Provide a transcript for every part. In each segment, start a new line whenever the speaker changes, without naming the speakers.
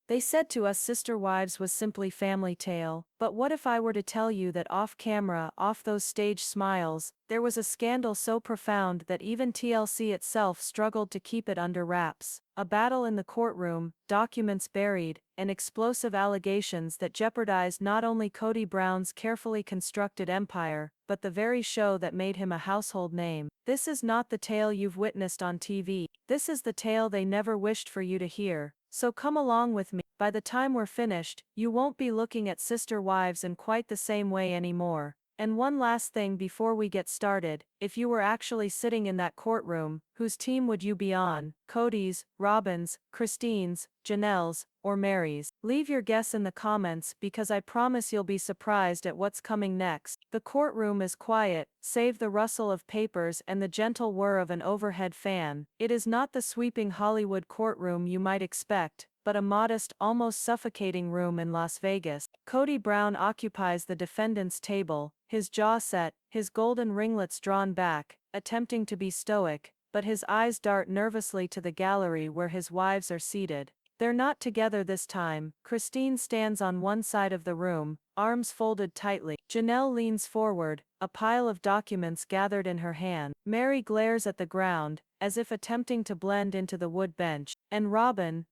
They said to us sister wives was simply family tale, but what if I were to tell you that off camera, off those stage smiles, there was a scandal so profound that even TLC itself struggled to keep it under wraps. A battle in the courtroom, documents buried, and explosive allegations that jeopardized not only Kody Brown's carefully constructed empire, but the very show that made him a household name. This is not the tale you've witnessed on TV. This is the tale they never wished for you to hear. So come along with me. By the time we're finished, you won't be looking at sister wives in quite the same way anymore. And one last thing before we get started, if you were actually sitting in that courtroom, whose team would you be on? Kody's, Robyn's, Christine's, Janelle's, or Meri's? Leave your guess in the comments because I promise you'll be surprised at what's coming next. The courtroom is quiet, save the rustle of papers and the gentle whir of an overhead fan. It is not the sweeping Hollywood courtroom you might expect, but a modest, almost suffocating room in Las Vegas. Kody Brown occupies the defendant's table, his jaw set, his golden ringlets drawn back, attempting to be stoic, but his eyes dart nervously to the gallery where his wives are seated. They're not together this time. Christine stands on one side of the room, arms folded tightly. Janelle leans forward, a pile of documents gathered in her hand. Meri glares at the ground, as if attempting to blend into the wood bench. And Robyn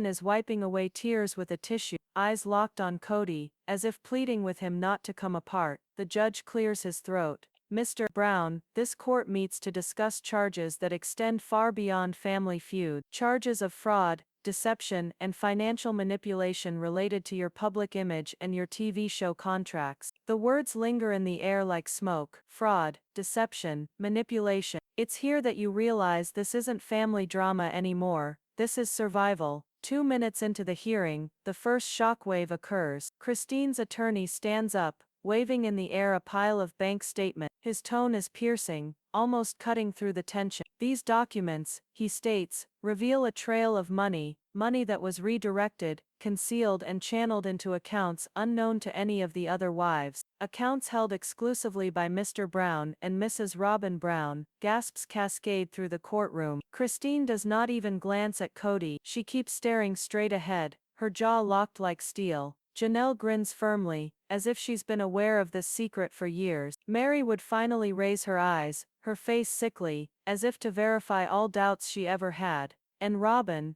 is wiping away tears with a tissue, eyes locked on Kody, as if pleading with him not to come apart. The judge clears his throat. Mr. Brown, this court meets to discuss charges that extend far beyond family feud. Charges of fraud, deception, and financial manipulation related to your public image and your TV show contracts. The words linger in the air like smoke. Fraud, deception, manipulation. It's here that you realize this isn't family drama anymore, this is survival. 2 minutes into the hearing, the first shockwave occurs. Christine's attorney stands up, waving in the air a pile of bank statements. His tone is piercing, almost cutting through the tension. These documents, he states, reveal a trail of money that was redirected, concealed and channeled into accounts unknown to any of the other wives. Accounts held exclusively by Mr. Brown and Mrs. Robyn Brown. Gasps cascade through the courtroom. Christine does not even glance at Kody. She keeps staring straight ahead, her jaw locked like steel. Janelle grins firmly, as if she's been aware of this secret for years. Meri would finally raise her eyes, her face sickly, as if to verify all doubts she ever had. And Robyn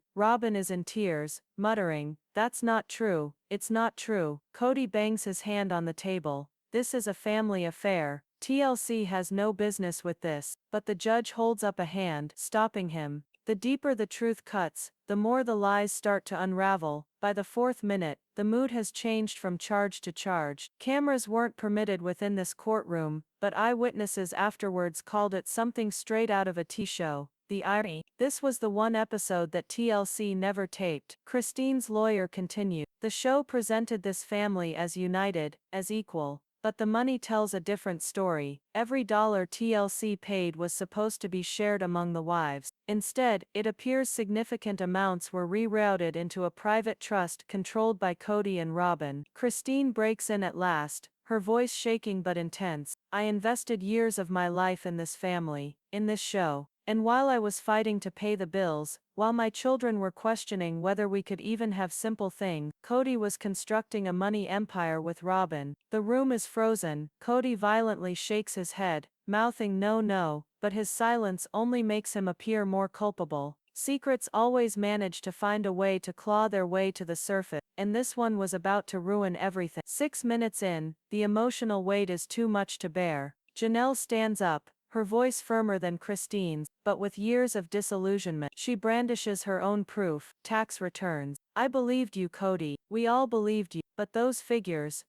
is in tears, muttering, "That's not true, it's not true." Kody bangs his hand on the table. "This is a family affair. TLC has no business with this." But the judge holds up a hand, stopping him. The deeper the truth cuts, the more the lies start to unravel. By the 4th minute, the mood has changed from charge to charge. Cameras weren't permitted within this courtroom, but eyewitnesses afterwards called it something straight out of a TV show. The irony. This was the one episode that TLC never taped. Christine's lawyer continued. The show presented this family as united, as equal. But the money tells a different story. Every dollar TLC paid was supposed to be shared among the wives. Instead, it appears significant amounts were rerouted into a private trust controlled by Kody and Robyn. Christine breaks in at last, her voice shaking but intense. "I invested years of my life in this family, in this show. And while I was fighting to pay the bills, while my children were questioning whether we could even have simple things, Kody was constructing a money empire with Robyn." The room is frozen. Kody violently shakes his head, mouthing no, but his silence only makes him appear more culpable. Secrets always manage to find a way to claw their way to the surface, and this one was about to ruin everything. 6 minutes in, the emotional weight is too much to bear. Janelle stands up, her voice firmer than Christine's, but with years of disillusionment. She brandishes her own proof, tax returns. "I believed you, Kody. We all believed you. But those figures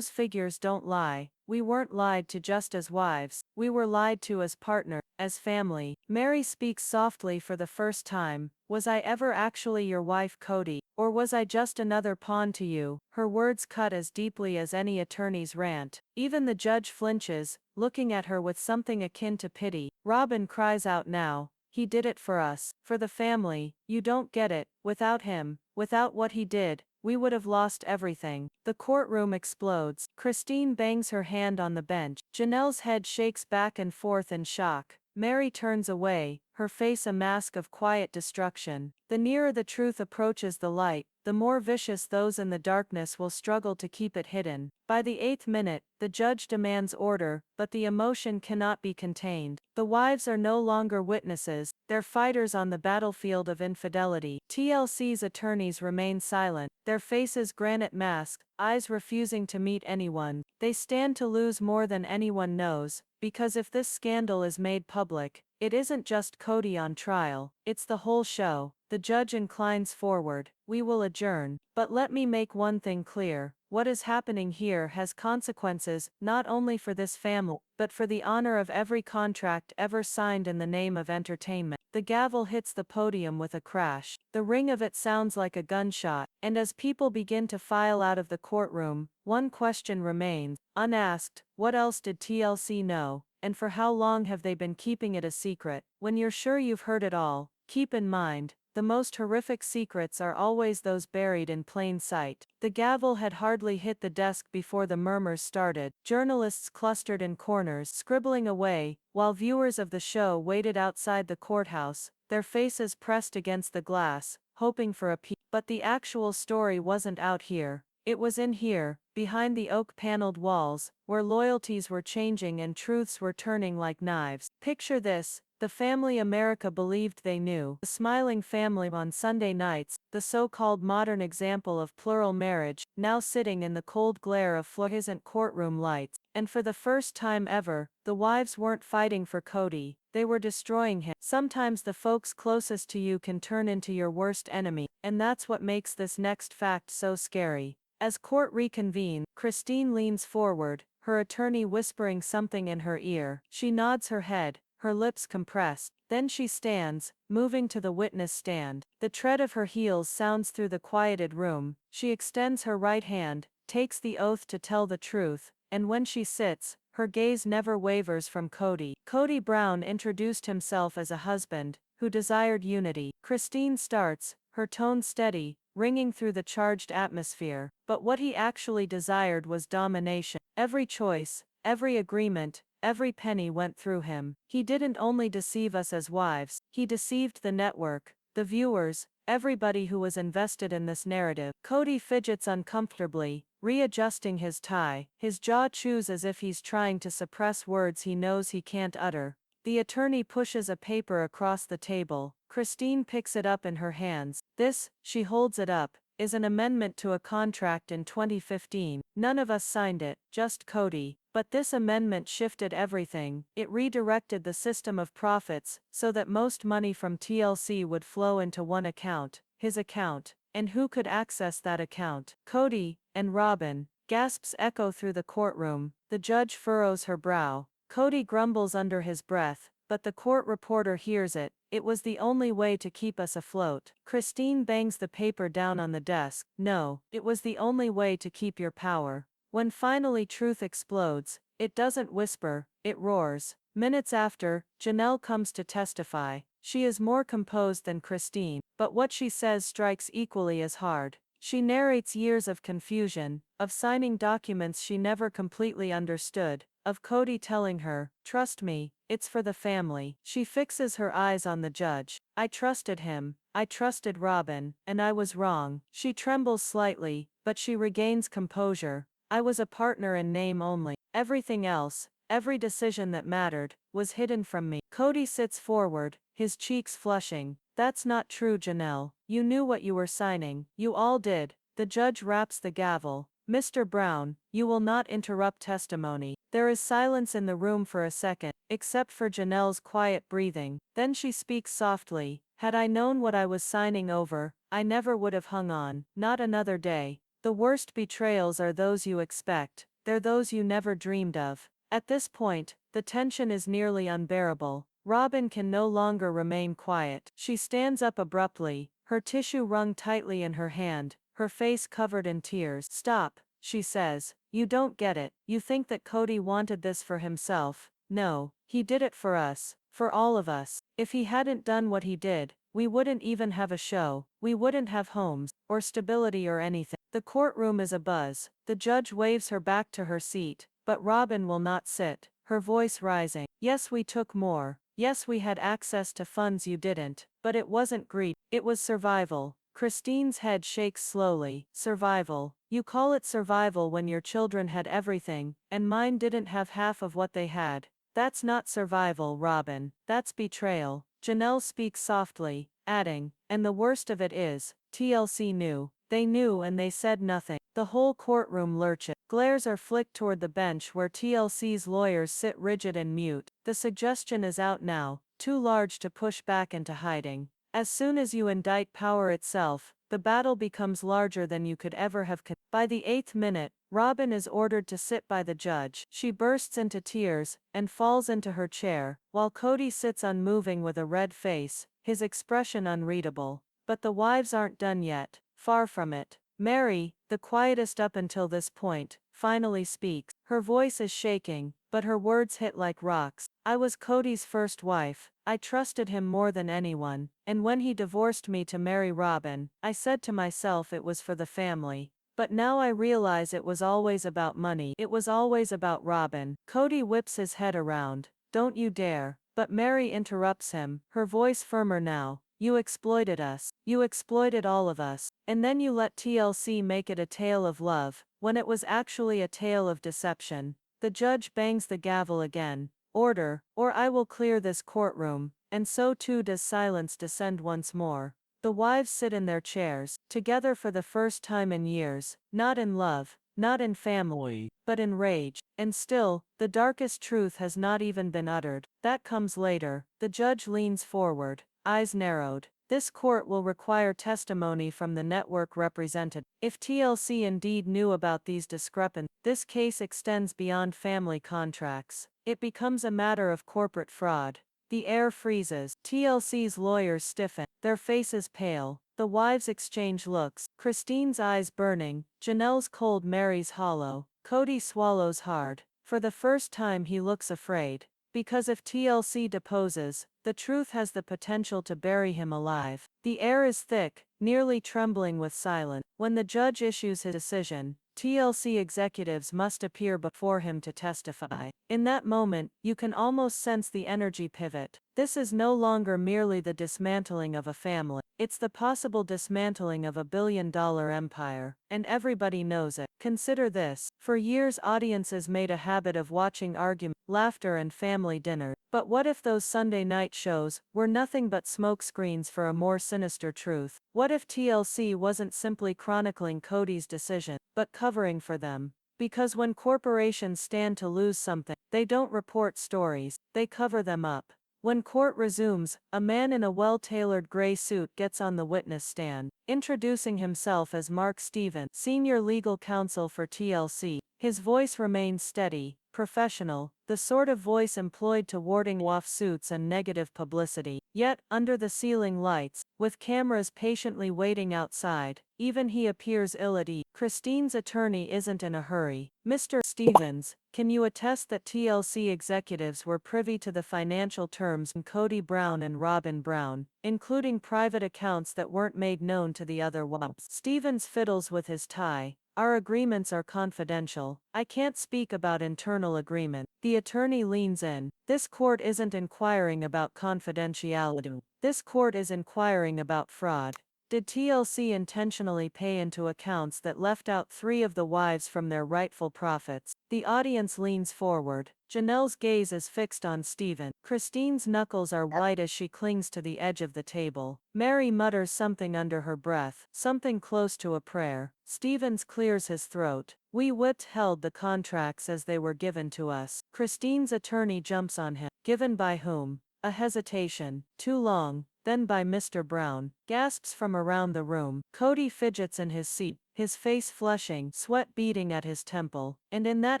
don't lie. We weren't lied to just as wives. We were lied to as partners, as family." Meri speaks softly for the first time. "Was I ever actually your wife, Kody? Or was I just another pawn to you?" Her words cut as deeply as any attorney's rant. Even the judge flinches, looking at her with something akin to pity. Robyn cries out now, "He did it for us, for the family. You don't get it. Without him, without what he did, we would have lost everything." The courtroom explodes. Christine bangs her hand on the bench. Janelle's head shakes back and forth in shock. Meri turns away, her face a mask of quiet destruction. The nearer the truth approaches the light, the more vicious those in the darkness will struggle to keep it hidden. By the 8th minute, the judge demands order, but the emotion cannot be contained. The wives are no longer witnesses, they're fighters on the battlefield of infidelity. TLC's attorneys remain silent, their faces granite masked, eyes refusing to meet anyone. They stand to lose more than anyone knows, because if this scandal is made public, it isn't just Kody on trial, it's the whole show. The judge inclines forward. We will adjourn. But let me make one thing clear. What is happening here has consequences, not only for this family, but for the honor of every contract ever signed in the name of entertainment. The gavel hits the podium with a crash. The ring of it sounds like a gunshot, and as people begin to file out of the courtroom, one question remains, unasked: what else did TLC know, and for how long have they been keeping it a secret? When you're sure you've heard it all, keep in mind, the most horrific secrets are always those buried in plain sight. The gavel had hardly hit the desk before the murmurs started. Journalists clustered in corners, scribbling away, while viewers of the show waited outside the courthouse, their faces pressed against the glass, hoping for a peek. But the actual story wasn't out here. It was in here, behind the oak-paneled walls, where loyalties were changing and truths were turning like knives. Picture this. The family America believed they knew. The smiling family on Sunday nights, the so-called modern example of plural marriage, now sitting in the cold glare of fluorescent courtroom lights. And for the first time ever, the wives weren't fighting for Kody, they were destroying him. Sometimes the folks closest to you can turn into your worst enemy, and that's what makes this next fact so scary. As court reconvenes, Christine leans forward, her attorney whispering something in her ear. She nods her head, her lips compressed. Then she stands, moving to the witness stand. The tread of her heels sounds through the quieted room. She extends her right hand, takes the oath to tell the truth, and when she sits, her gaze never wavers from Kody. Kody Brown introduced himself as a husband who desired unity. Christine starts, her tone steady, ringing through the charged atmosphere. But what he actually desired was domination. Every choice, every agreement, every penny went through him. He didn't only deceive us as wives, he deceived the network, the viewers, everybody who was invested in this narrative. Kody fidgets uncomfortably, readjusting his tie, his jaw chews as if he's trying to suppress words he knows he can't utter. The attorney pushes a paper across the table. Christine picks it up in her hands. This, she holds it up, is an amendment to a contract in 2015. None of us signed it, just Kody. But this amendment shifted everything. It redirected the system of profits, so that most money from TLC would flow into one account, his account. And who could access that account? Kody and Robyn. Gasps echo through the courtroom. The judge furrows her brow. Kody grumbles under his breath, but the court reporter hears it. It was the only way to keep us afloat. Christine bangs the paper down on the desk. No, it was the only way to keep your power. When finally truth explodes, it doesn't whisper, it roars. Minutes after, Janelle comes to testify. She is more composed than Christine, but what she says strikes equally as hard. She narrates years of confusion, of signing documents she never completely understood, of Kody telling her, "Trust me, it's for the family." She fixes her eyes on the judge. "I trusted him, I trusted Robyn, and I was wrong." She trembles slightly, but she regains composure. "I was a partner in name only. Everything else, every decision that mattered, was hidden from me." Kody sits forward, his cheeks flushing. "That's not true, Janelle. You knew what you were signing. You all did." The judge raps the gavel. "Mr. Brown, you will not interrupt testimony." There is silence in the room for a second, except for Janelle's quiet breathing. Then she speaks softly. "Had I known what I was signing over, I never would have hung on. Not another day." The worst betrayals are those you expect. They're those you never dreamed of. At this point, the tension is nearly unbearable. Robyn can no longer remain quiet. She stands up abruptly, her tissue wrung tightly in her hand, her face covered in tears. "Stop," she says. "You don't get it. You think that Kody wanted this for himself. No, he did it for us, for all of us. If he hadn't done what he did, we wouldn't even have a show, we wouldn't have homes, or stability or anything." The courtroom is abuzz. The judge waves her back to her seat, but Robyn will not sit, her voice rising. "Yes, we took more. Yes, we had access to funds you didn't, but it wasn't greed, it was survival. Christine's head shakes slowly. Survival. You call it survival when your children had everything, and mine didn't have half of what they had. That's not survival, Robyn. That's betrayal. Janelle speaks softly, adding, and the worst of it is, TLC knew. They knew and they said nothing. The whole courtroom lurches. Glares are flicked toward the bench where TLC's lawyers sit rigid and mute. The suggestion is out now, too large to push back into hiding. As soon as you indict power itself, the battle becomes larger than you could ever have. By the 8th minute, Robyn is ordered to sit by the judge. She bursts into tears and falls into her chair, while Kody sits unmoving with a red face, his expression unreadable. But the wives aren't done yet, far from it. Meri, the quietest up until this point, finally speaks. Her voice is shaking, but her words hit like rocks. I was Kody's first wife. I trusted him more than anyone, and when he divorced me to marry Robyn, I said to myself it was for the family. But now I realize it was always about money. It was always about Robyn. Kody whips his head around. Don't you dare. But Meri interrupts him, her voice firmer now. You exploited us. You exploited all of us. And then you let TLC make it a tale of love, when it was actually a tale of deception. The judge bangs the gavel again. Order, or I will clear this courtroom, and so too does silence descend once more. The wives sit in their chairs, together for the first time in years, not in love, not in family, but in rage. And still, the darkest truth has not even been uttered. That comes later. The judge leans forward, eyes narrowed. This court will require testimony from the network represented. If TLC indeed knew about these discrepancies, this case extends beyond family contracts. It becomes a matter of corporate fraud. The air freezes. TLC's lawyers stiffen, their faces pale. The wives exchange looks, Christine's eyes burning, Janelle's cold, Meri's hollow. Kody swallows hard. For the first time he looks afraid. Because if TLC deposes, the truth has the potential to bury him alive. The air is thick, nearly trembling with silence. When the judge issues his decision, TLC executives must appear before him to testify. In that moment, you can almost sense the energy pivot. This is no longer merely the dismantling of a family. It's the possible dismantling of a billion-dollar empire. And everybody knows it. Consider this. For years audiences made a habit of watching arguments, laughter and family dinners. But what if those Sunday night shows were nothing but smokescreens for a more sinister truth? What if TLC wasn't simply chronicling Kody's decision, but covering for them? Because when corporations stand to lose something, they don't report stories, they cover them up. When court resumes, a man in a well-tailored gray suit gets on the witness stand, introducing himself as Mark Stevens, senior legal counsel for TLC. His voice remains steady, professional, the sort of voice employed to warding off suits and negative publicity. Yet, under the ceiling lights, with cameras patiently waiting outside, even he appears ill at ease. Christine's attorney isn't in a hurry. Mr. Stevens, can you attest that TLC executives were privy to the financial terms in Kody Brown and Robyn Brown, including private accounts that weren't made known to the other wives? Stevens fiddles with his tie. Our agreements are confidential. I can't speak about internal agreement. The attorney leans in. This court isn't inquiring about confidentiality. This court is inquiring about fraud. Did TLC intentionally pay into accounts that left out 3 of the wives from their rightful profits? The audience leans forward. Janelle's gaze is fixed on Stephen. Christine's knuckles are white as she clings to the edge of the table. Meri mutters something under her breath, something close to a prayer. Stevens clears his throat. We withheld the contracts as they were given to us. Christine's attorney jumps on him. Given by whom? A hesitation. Too long. Then by Mr. Brown. Gasps from around the room. Kody fidgets in his seat, his face flushing, sweat beading at his temple. And in that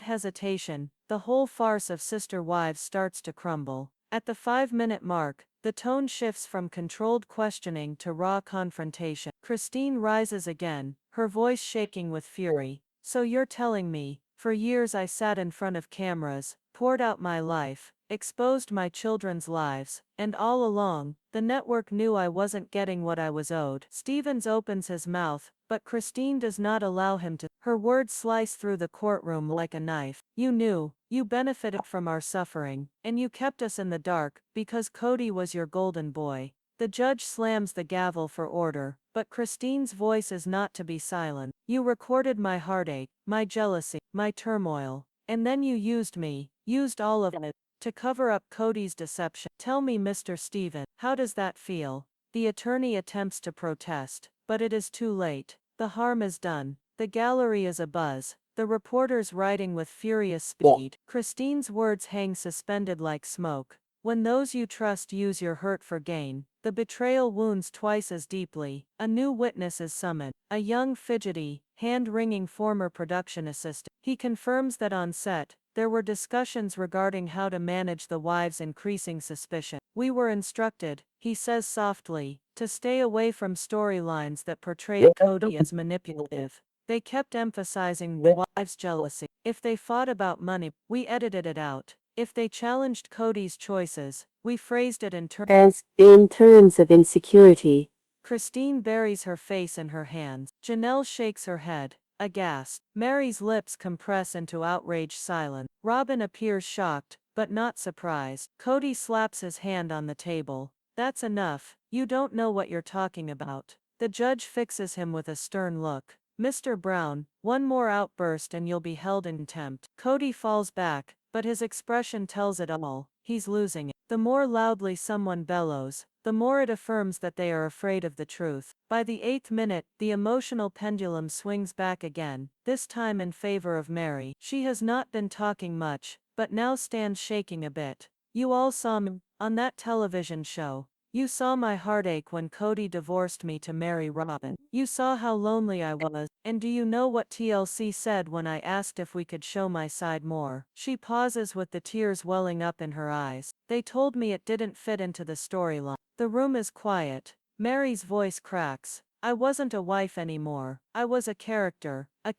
hesitation, the whole farce of sister wives starts to crumble. At the 5-minute mark, the tone shifts from controlled questioning to raw confrontation. Christine rises again, her voice shaking with fury. So you're telling me, for years I sat in front of cameras, poured out my life, exposed my children's lives, and all along, the network knew I wasn't getting what I was owed. Stevens opens his mouth, But Christine does not allow him to. Her words slice through the courtroom like a knife. You knew, you benefited from our suffering, and you kept us in the dark, because Kody was your golden boy. The judge slams the gavel for order, but Christine's voice is not to be silent. You recorded my heartache, my jealousy, my turmoil, and then you used all of it, to cover up Kody's deception. Tell me, Mr. Stephen, how does that feel? The attorney attempts to protest, but it is too late. The harm is done. The gallery is abuzz. The reporters writing with furious speed. Christine's words hang suspended like smoke. When those you trust use your hurt for gain, the betrayal wounds twice as deeply. A new witness is summoned. A young, fidgety, hand-wringing former production assistant. He confirms that on set, there were discussions regarding how to manage the wives' increasing suspicion. We were instructed, he says softly, to stay away from storylines that portrayed Kody as manipulative. They kept emphasizing the wives' jealousy. If they fought about money, we edited it out. If they challenged Kody's choices, we phrased it in terms of insecurity. Christine buries her face in her hands. Janelle shakes her head, aghast. Meri's lips compress into outraged silence. Robyn appears shocked, but not surprised. Kody slaps his hand on the table. That's enough, you don't know what you're talking about. The judge fixes him with a stern look. Mr. Brown, one more outburst and you'll be held in contempt. Kody falls back, but his expression tells it all. He's losing it. The more loudly someone bellows, the more it affirms that they are afraid of the truth. By the 8th minute, the emotional pendulum swings back again, this time in favor of Meri. She has not been talking much, but now stands shaking a bit. You all saw me on that television show. You saw my heartache when Kody divorced me to marry Robyn. You saw how lonely I was. And do you know what TLC said when I asked if we could show my side more? She pauses with the tears welling up in her eyes. They told me it didn't fit into the storyline. The room is quiet. Meri's voice cracks. I wasn't a wife anymore. I was a character in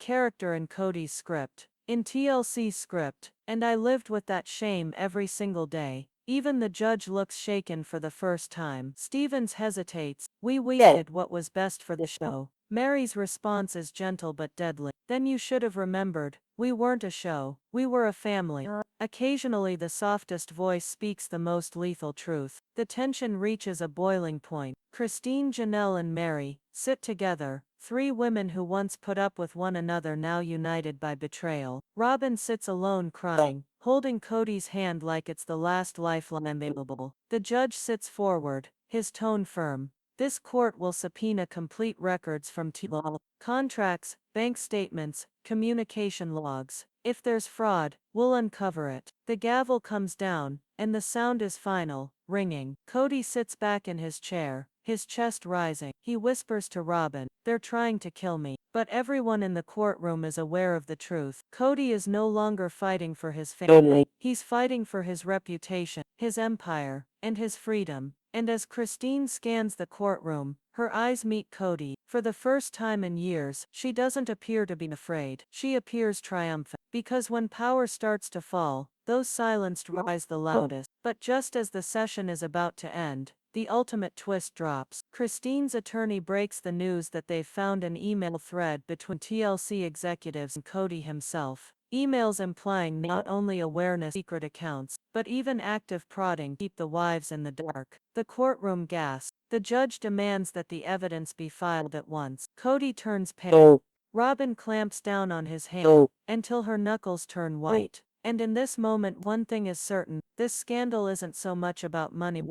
Kody's script, in TLC's script, and I lived with that shame every single day. Even the judge looks shaken for the first time. Stevens hesitates. We did what was best for the show. Meri's response is gentle but deadly. Then you should have remembered, we weren't a show, we were a family. Occasionally the softest voice speaks the most lethal truth. The tension reaches a boiling point. Christine, Janelle and Meri sit together, three women who once put up with one another now united by betrayal. Robyn sits alone crying, holding Kody's hand like it's the last lifeline available. The judge sits forward, his tone firm. This court will subpoena complete records from TLC, contracts, bank statements, communication logs. If there's fraud, we'll uncover it. The gavel comes down, and the sound is final, ringing. Kody sits back in his chair, his chest rising. He whispers to Robyn, they're trying to kill me. But everyone in the courtroom is aware of the truth. Kody is no longer fighting for his family. He's fighting for his reputation, his empire, and his freedom. And as Christine scans the courtroom, her eyes meet Kody. For the first time in years, she doesn't appear to be afraid. She appears triumphant. Because when power starts to fall, those silenced rise the loudest. But just as the session is about to end, the ultimate twist drops. Christine's attorney breaks the news that they've found an email thread between TLC executives and Kody himself. Emails implying not only awareness of secret accounts, but even active prodding to keep the wives in the dark. The courtroom gasps. The judge demands that the evidence be filed at once. Kody turns pale. Robyn clamps down on his hand until her knuckles turn white. And in this moment one thing is certain, this scandal isn't so much about money,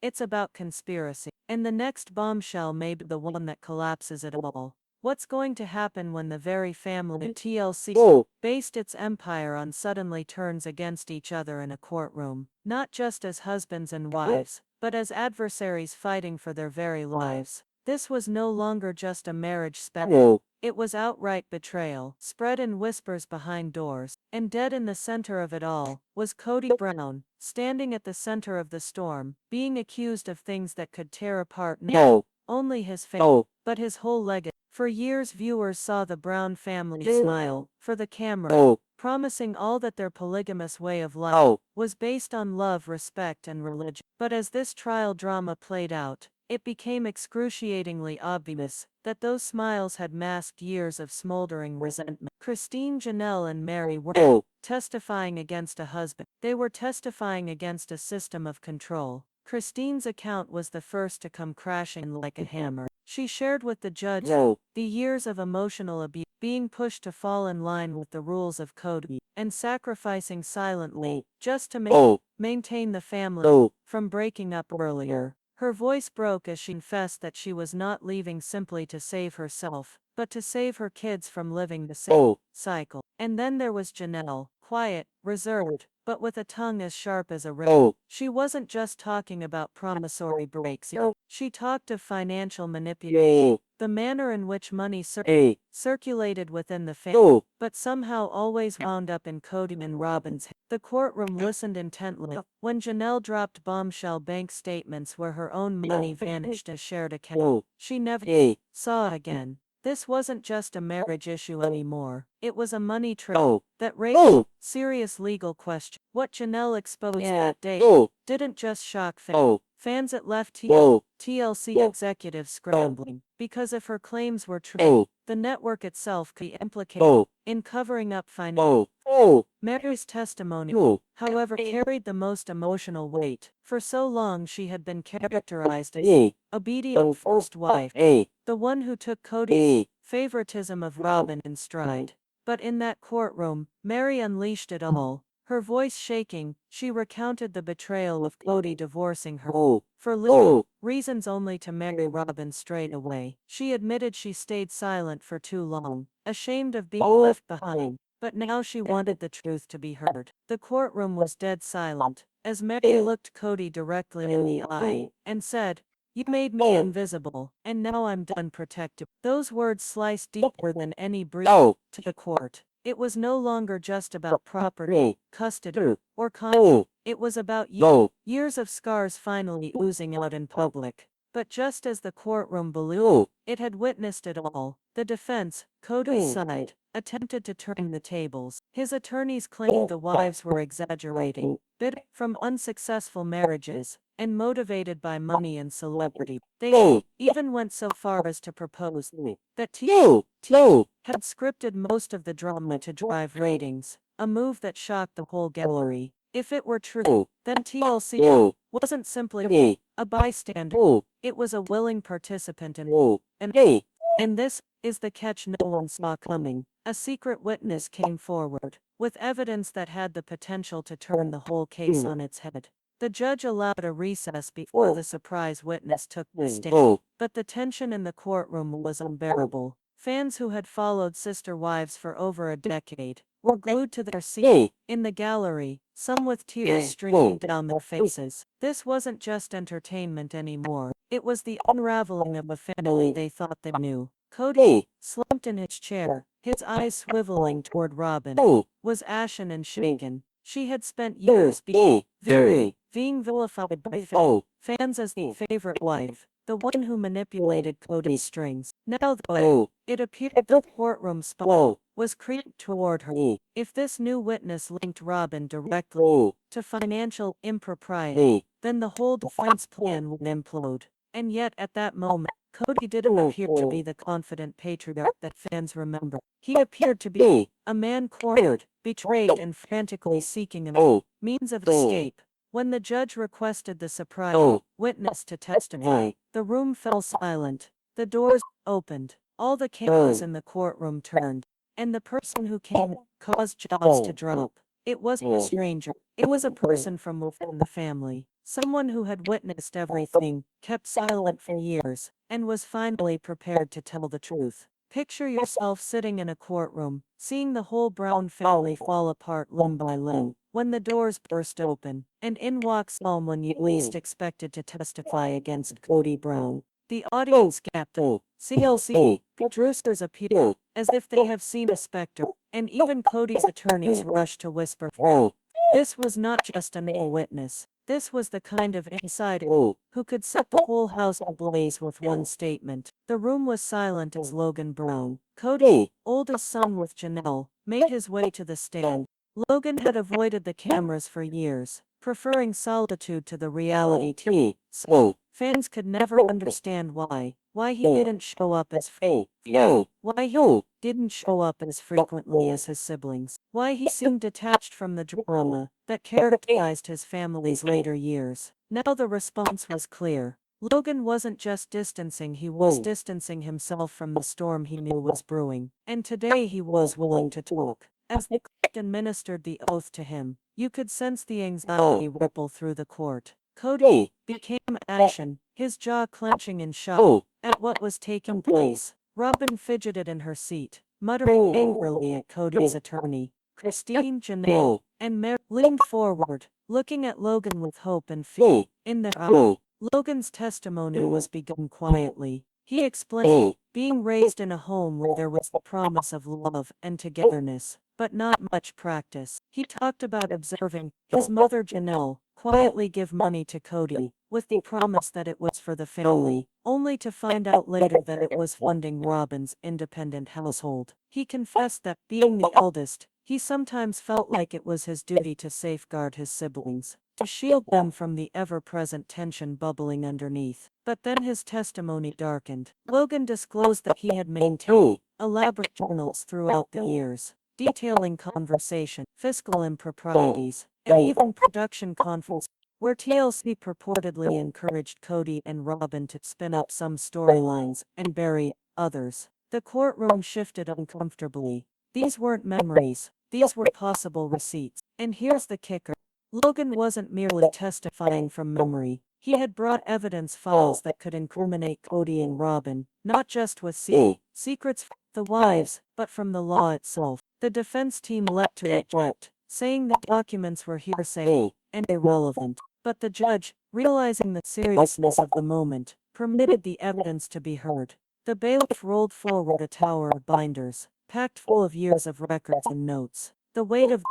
it's about conspiracy. And the next bombshell may be the one that collapses it all. What's going to happen when the very family TLC based its empire on suddenly turns against each other in a courtroom, not just as husbands and wives, but as adversaries fighting for their very lives? This was no longer just a marriage spectacle. It was outright betrayal, spread in whispers behind doors, and dead in the center of it all was Kody Brown, standing at the center of the storm, being accused of things that could tear apart not only his family, but his whole legacy. For years viewers saw the Brown family smile for the camera, promising all that their polygamous way of life was based on love, respect and religion. But as this trial drama played out, it became excruciatingly obvious that those smiles had masked years of smoldering resentment. Christine, Janelle, and Meri were testifying against a husband. They were testifying against a system of control. Christine's account was the first to come crashing like a hammer. She shared with the judge the years of emotional abuse, being pushed to fall in line with the rules of Kody, and sacrificing silently just to maintain the family from breaking up earlier. Her voice broke as she confessed that she was not leaving simply to save herself, but to save her kids from living the same cycle. And then there was Janelle, quiet, reserved, but with a tongue as sharp as a razor. She wasn't just talking about promissory breaks. She talked of financial manipulation, the manner in which money circulated within the family, but somehow always wound up in Kody and Robyn's head. The courtroom listened intently when Janelle dropped bombshell bank statements where her own money vanished as shared account. She never saw again. This wasn't just a marriage issue anymore. It was a money trap that raised serious legal questions. What Janelle exposed that day didn't just shock fans. It left TLC executives scrambling, because if her claims were true, the network itself could be implicated in covering up finance. Meri's testimony, however, carried the most emotional weight. For so long she had been characterized as obedient first wife, the one who took Kody's favoritism of Robyn in stride. But in that courtroom, Meri unleashed it all. Her voice shaking, she recounted the betrayal of Kody divorcing her for legal reasons only to marry Robyn straight away. She admitted she stayed silent for too long, ashamed of being left behind. But now she wanted the truth to be heard. The courtroom was dead silent, as Meri looked Kody directly in the eye and said, "You made me invisible, and now I'm done protected." Those words sliced deeper than any breath to the court. It was no longer just about property, custody, or conflict. It was about years of scars finally oozing out in public. But just as the courtroom believed it had witnessed it all, the defense, Kody's side, attempted to turn the tables. His attorneys claimed the wives were exaggerating, bitter from unsuccessful marriages, and motivated by money and celebrity. They even went so far as to propose that TLC had scripted most of the drama to drive ratings, a move that shocked the whole gallery. If it were true, then TLC wasn't simply a bystander, it was a willing participant and this is the catch no one saw coming. A secret witness came forward, with evidence that had the potential to turn the whole case on its head. The judge allowed a recess before the surprise witness took the stand, but the tension in the courtroom was unbearable. Fans who had followed Sister Wives for over a decade were glued to their seats in the gallery, some with tears streaming down their faces. This wasn't just entertainment anymore. It was the unraveling of a family they thought they knew. Kody, slumped in his chair, his eyes swiveling toward Robyn, was ashen and shaken. She had spent years being vilified by fans as the favorite wife, the one who manipulated Kody's strings. Now, though, it appeared the courtroom spot was creeping toward her. If this new witness linked Robyn directly to financial impropriety, then the whole defense plan would implode. And yet, at that moment, Kody didn't appear to be the confident patriarch that fans remember. He appeared to be a man cornered, betrayed, and frantically seeking a means of escape. When the judge requested the surprise witness to testify, the room fell silent. The doors opened. All the cameras in the courtroom turned, and the person who came caused jaws to drop. It wasn't a stranger. It was a person from within the family. Someone who had witnessed everything, kept silent for years, and was finally prepared to tell the truth. Picture yourself sitting in a courtroom, seeing the whole Brown family fall apart limb by limb, when the doors burst open, and in walks someone you least expected to testify against Kody Brown. The audience gasped. TLC producers appear as if they have seen a specter, and even Kody's attorneys rushed to whisper. This was not just a male witness. This was the kind of insider who could set the whole house ablaze with one statement. The room was silent as Logan Brown, Kody's oldest son with Janelle, made his way to the stand. Logan had avoided the cameras for years, preferring solitude to the reality TV. Fans could never understand why he didn't show up as why he didn't show up as frequently as his siblings, why he seemed detached from the drama that characterized his family's later years. Now the response was clear. Logan wasn't just distancing, he was distancing himself from the storm he knew was brewing. And today he was willing to talk. As the court administered the oath to him, you could sense the anxiety ripple through the court. Kody became action, his jaw clenching in shock at what was taking place. Robyn fidgeted in her seat, muttering angrily at Kody's attorney. Christine, Janelle, and Meri leaned forward, looking at Logan with hope and fear in their eyes. Logan's testimony was begun quietly. He explained being raised in a home where there was the promise of love and togetherness, but not much practice. He talked about observing his mother Janelle quietly give money to Kody, with the promise that it was for the family, only to find out later that it was funding Robyn's independent household. He confessed that, being the eldest, he sometimes felt like it was his duty to safeguard his siblings, to shield them from the ever-present tension bubbling underneath. But then his testimony darkened. Logan disclosed that he had maintained elaborate journals throughout the years, detailing conversation, fiscal improprieties, and even production conflicts, where TLC purportedly encouraged Kody and Robyn to spin up some storylines and bury others. The courtroom shifted uncomfortably. These weren't memories, these were possible receipts. And here's the kicker. Logan wasn't merely testifying from memory. He had brought evidence files that could incriminate Kody and Robyn, not just with secrets from the wives, but from the law itself. The defense team leapt to object, saying that documents were hearsay and irrelevant. But the judge, realizing the seriousness of the moment, permitted the evidence to be heard. The bailiff rolled forward a tower of binders, packed full of years of records and notes. The weight of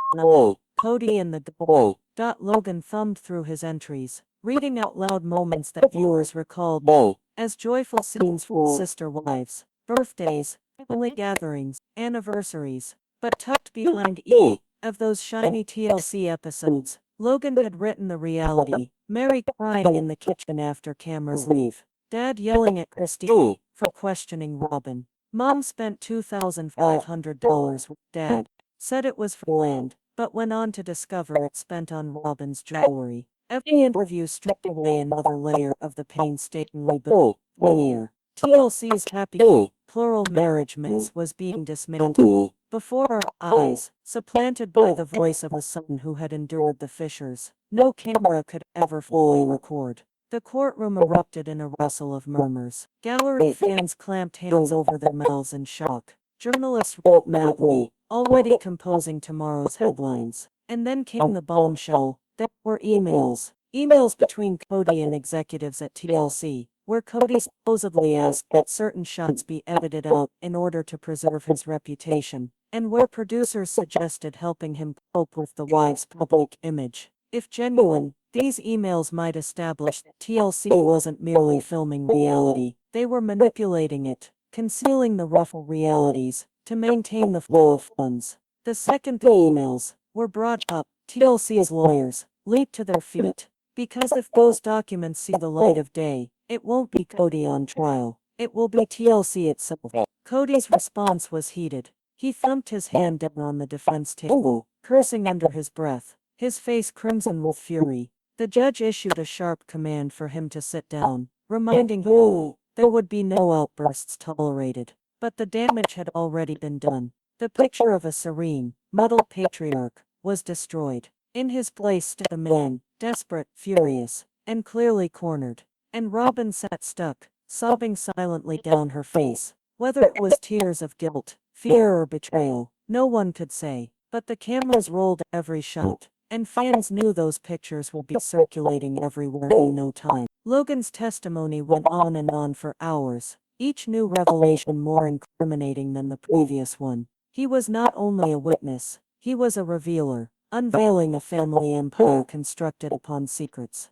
Kody and the gold. Logan thumbed through his entries, reading out loud moments that viewers recalled as joyful scenes for sister wives, birthdays, family gatherings, anniversaries. But tucked behind each of those shiny TLC episodes, Logan had written the reality. Meri crying in the kitchen after cameras leave. Dad yelling at Christine for questioning Robyn. Mom spent $2,500 with Dad. Said it was for land, but went on to discover it spent on Robyn's jewelry. Every interview stripped away another layer of the painstakingly built veneer. TLC's happy, plural marriage myth was being dismantled before our eyes, supplanted by the voice of a son who had endured the fissures no camera could ever fully record. The courtroom erupted in a rustle of murmurs. Gallery fans clamped hands over their mouths in shock. Journalists wrote madly, already composing tomorrow's headlines. And then came the bombshell. There were emails. Emails between Kody and executives at TLC, where Kody supposedly asked that certain shots be edited out in order to preserve his reputation, and where producers suggested helping him cope with the wife's public image. If genuine, these emails might establish that TLC wasn't merely filming reality, they were manipulating it, concealing the rougher realities, to maintain the flow of funds. The second the emails were brought up, TLC's lawyers leaped to their feet. Because if those documents see the light of day, it won't be Kody on trial. It will be TLC itself. Kody's response was heated. He thumped his hand down on the defense table, cursing under his breath, his face crimson with fury. The judge issued a sharp command for him to sit down, reminding him there would be no outbursts tolerated. But the damage had already been done. The picture of a serene, muddled patriarch was destroyed. In his place stood a man, desperate, furious, and clearly cornered. And Robyn sat stuck, sobbing silently down her face. Whether it was tears of guilt, fear or betrayal, no one could say. But the cameras rolled every shot, and fans knew those pictures would be circulating everywhere in no time. Logan's testimony went on and on for hours, each new revelation more incriminating than the previous one. He was not only a witness, he was a revealer, unveiling a family empire constructed upon secrets.